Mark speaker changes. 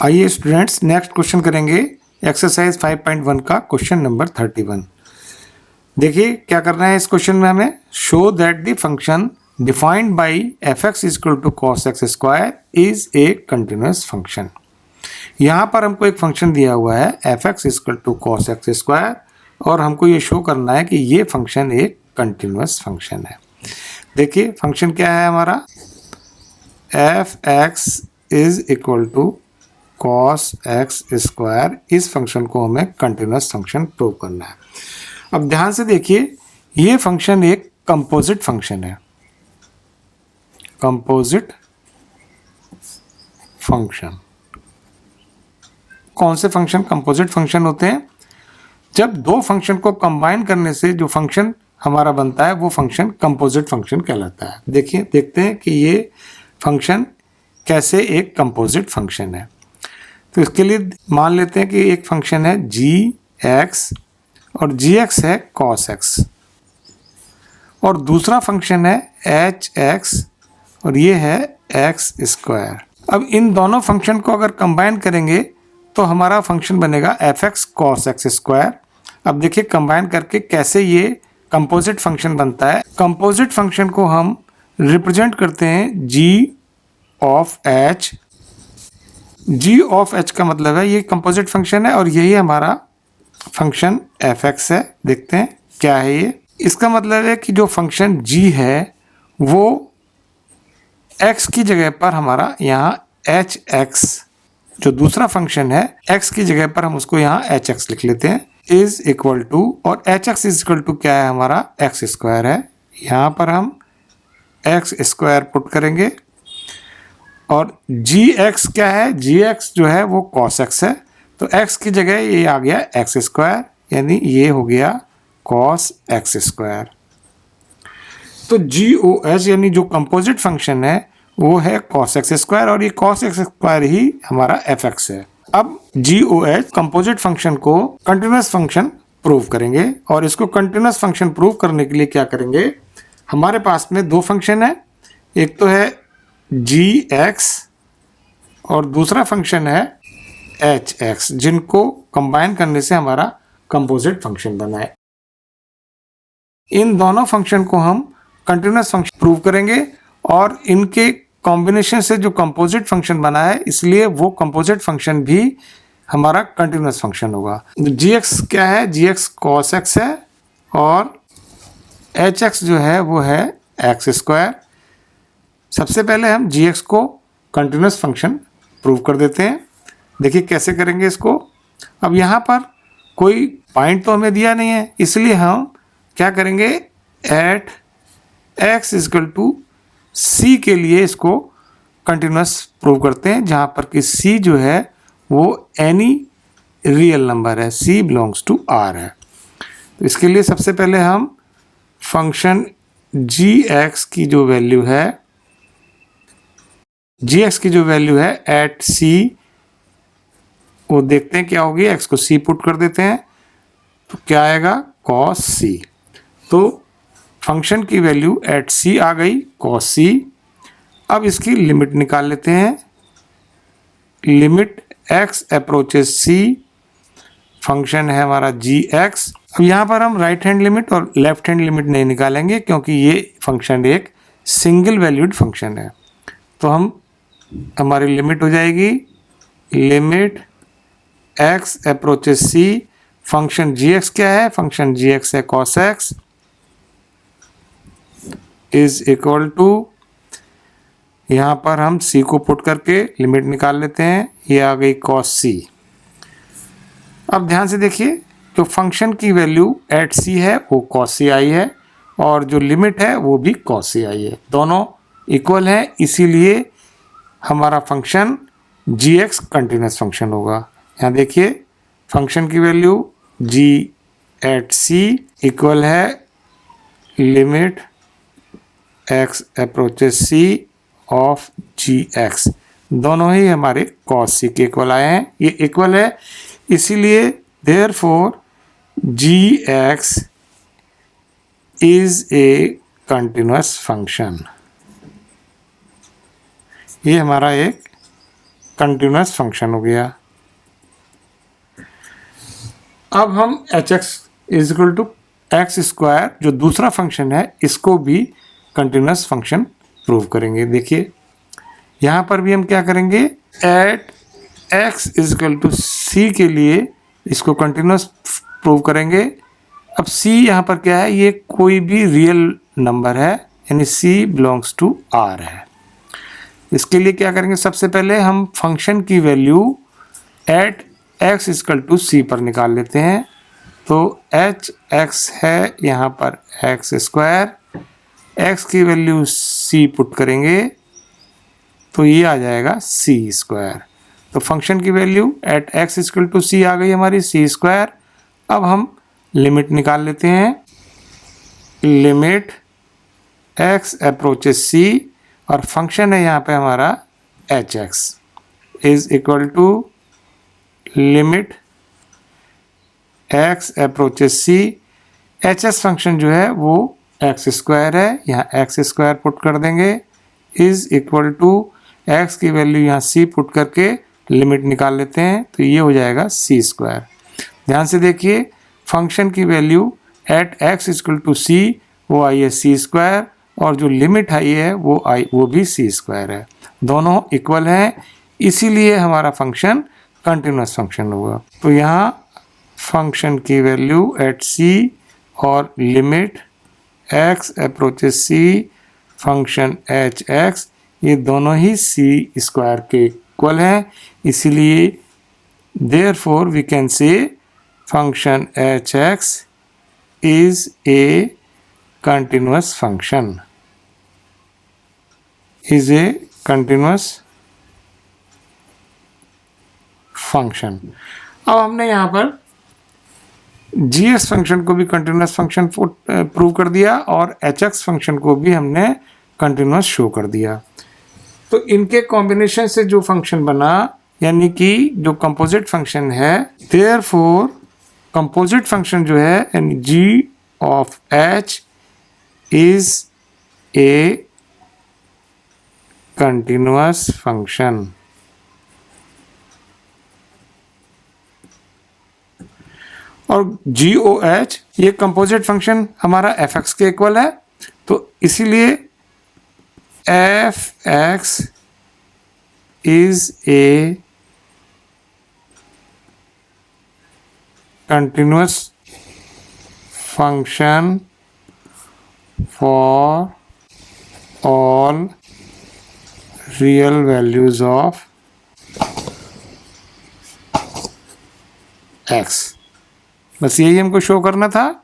Speaker 1: आइए students next question करेंगे exercise 5.1 का क्वेश्चन नंबर 31। देखिए क्या करना है इस क्वेश्चन में हमें show that the function defined by f x equal to cos x square is a continuous function. यहाँ पर हमको एक फंक्शन दिया हुआ है f x equal to cos x square और हमको ये शो करना है कि ये फंक्शन एक कंटिन्यूस फंक्शन है। देखिए फंक्शन क्या है हमारा, F x is equal to cos x square. इस फंक्शन को हमें कंटिन्यूस फंक्शन प्रूव करना है। अब ध्यान से देखिए ये फंक्शन एक कंपोजिट फंक्शन है। कंपोजिट फंक्शन कौन से फंक्शन कंपोजिट फंक्शन होते हैं? जब दो फंक्शन को कंबाइन करने से जो फंक्शन हमारा बनता है वो फंक्शन कंपोजिट फंक्शन कहलाता है। देखिए देखते हैं कि ये फंक्शन कैसे एक कंपोजिट फंक्शन है। तो इसके लिए मान लेते हैं कि एक फंक्शन है जी एक्स और जी एक्स है कॉस एक्स और दूसरा फंक्शन है एच एक्स और ये है एक्स स्क्वायर। अब इन दोनों फंक्शन को अगर कंबाइन करेंगे तो हमारा फंक्शन बनेगा F x cos x square. अब देखिए कंबाइन करके कैसे ये कंपोजिट फंक्शन बनता है। कंपोजिट फंक्शन को हम रिप्रेजेंट करते हैं G of H. G of H का मतलब है ये कंपोजिट फंक्शन है और यही हमारा फंक्शन एफ एक्स है। देखते हैं क्या है ये। इसका मतलब है कि जो फंक्शन जी है वो एक्स की जगह पर हमारा यहाँ एच एक्स, जो दूसरा फंक्शन है एक्स की जगह पर हम उसको यहाँ एच एक्स लिख लेते हैं, इज इक्वल टू, और h x is equal to क्या है हमारा एक्स स्क्वायर है। यहाँ पर हम एक्स स्क्वायर पुट करेंगे और जी एक्स क्या है, जी एक्स जो है वो कॉस एक्स है तो एक्स की जगह ये आ गया एक्स स्क्वायर, यानी ये हो गया कॉस एक्स स्क्वायर। तो जी ओ एच यानी जो कंपोजिट फंक्शन है वो है कॉस एक्स स्क्वायर और ये कॉस एक्स स्क्वायर ही हमारा एफ एक्स है। अब जी ओ एच कंपोजिट फंक्शन को कंटिन्यूस फंक्शन प्रूव करेंगे और इसको कंटिन्यूस फंक्शन प्रूव करने के लिए क्या करेंगे, हमारे पास में दो फंक्शन है, एक तो है जी एक्स और दूसरा फंक्शन है एच एक्स, जिनको कंबाइन करने से हमारा कंपोजिट फंक्शन बना है। इन दोनों फंक्शन को हम कंटिन्यूस फंक्शन प्रूव करेंगे और इनके कॉम्बिनेशन से जो कंपोजिट फंक्शन बना है इसलिए वो कंपोजिट फंक्शन भी हमारा कंटिन्यूस फंक्शन होगा। जी एक्स क्या है, जी एक्स कॉस एक्स है और एच एक्स जो है वो है एक्स स्क्वायर। सबसे पहले हम जी एक्स को कंटिन्यूस फंक्शन प्रूव कर देते हैं। देखिए कैसे करेंगे इसको। अब यहाँ पर कोई पॉइंट तो हमें दिया नहीं है इसलिए हम क्या करेंगे, at x equal to c के लिए इसको कंटिन्यूस प्रूव करते हैं, जहाँ पर कि सी जो है वो एनी रियल नंबर है, सी बिलोंग्स टू आर है। तो इसके लिए सबसे पहले हम फंक्शन जी एक्स की जो वैल्यू है, जी एक्स की जो वैल्यू है एट सी, वो देखते हैं क्या होगी। एक्स को सी पुट कर देते हैं तो क्या आएगा कॉस सी। तो फंक्शन की वैल्यू एट सी आ गई कॉस सी। अब इसकी लिमिट निकाल लेते हैं, limit x approaches c, function है हमारा जी एक्स। अब यहाँ पर हम राइट हैंड लिमिट और लेफ्ट हैंड लिमिट नहीं निकालेंगे क्योंकि ये फंक्शन एक सिंगल वैल्यूड फंक्शन है। तो हम हमारी लिमिट हो जाएगी limit x approaches c, function g x क्या है, फंक्शन जी एक्स है cos x, is equal to, यहाँ पर हम सी को पुट करके लिमिट निकाल लेते हैं, ये आ गई कॉस सी। अब ध्यान से देखिए जो फंक्शन की वैल्यू एट सी है वो कॉस सी आई है और जो लिमिट है वो भी कॉस सी आई है, दोनों इक्वल हैं, इसीलिए हमारा function g x continuous function होगा। यहाँ देखिए फंक्शन की value g at c equal है limit x approaches c of g x, दोनों ही हमारे कॉस सी के इक्वल आए हैं, ये इक्वल है इसीलिए therefore g x is a continuous function. ये हमारा एक कंटिन्यूस फंक्शन हो गया। अब हम h x is equal to x square जो दूसरा फंक्शन है इसको भी कंटिन्यूस फंक्शन प्रूव करेंगे। देखिए यहाँ पर भी हम क्या करेंगे, at x is equal to c के लिए इसको कंटिन्यूस प्रूव करेंगे। अब सी यहाँ पर क्या है, ये कोई भी रियल नंबर है, यानी सी बिलोंग्स टू आर है। इसके लिए क्या करेंगे, सबसे पहले हम फंक्शन की value at x equal to c पर निकाल लेते हैं। तो एच एक्स है यहाँ पर एक्स स्क्वायर, एक्स की वैल्यू सी पुट करेंगे तो ये आ जाएगा सी स्क्वायर। तो फंक्शन की value at x equal to c आ गई हमारी सी स्क्वायर। अब हम लिमिट निकाल लेते हैं, लिमिट एक्स अप्रोचेस सी और फंक्शन है यहाँ पे हमारा h x is equal to limit x approaches c. H s function जो है वो एक्स स्क्वायर है, यहाँ एक्स स्क्वायर पुट कर देंगे इज इक्वल टू एक्स की वैल्यू यहाँ सी पुट करके लिमिट निकाल लेते हैं तो ये हो जाएगा सी स्क्वायर। ध्यान से देखिए फंक्शन की value at x equal to c वो आई है सी स्क्वायर और जो लिमिट आई है वो भी सी स्क्वायर है, दोनों इक्वल हैं, इसीलिए हमारा फंक्शन कंटिन्यूस फंक्शन होगा। तो यहाँ फंक्शन की वैल्यू एट सी और limit x approaches c function h x ये दोनों ही सी स्क्वायर के इक्वल हैं, इसीलिए therefore we can say function h x is a continuous function, is a continuous function. अब हमने यहाँ पर जीएस फंक्शन को भी कंटिन्यूस फंक्शन प्रूव कर दिया और एच एक्स फंक्शन को भी हमने कंटिन्यूस शो कर दिया। तो इनके कॉम्बिनेशन से जो फंक्शन बना यानी कि जो कंपोजिट फंक्शन है, देयरफॉर कंपोजिट फंक्शन जो है यानी G of H is a continuous function. और जी ओ एच ये कंपोजिट फंक्शन हमारा एफ एक्स के इक्वल है, तो इसीलिए F x is a continuous function for all real values of x. बस यही हमको शो करना था।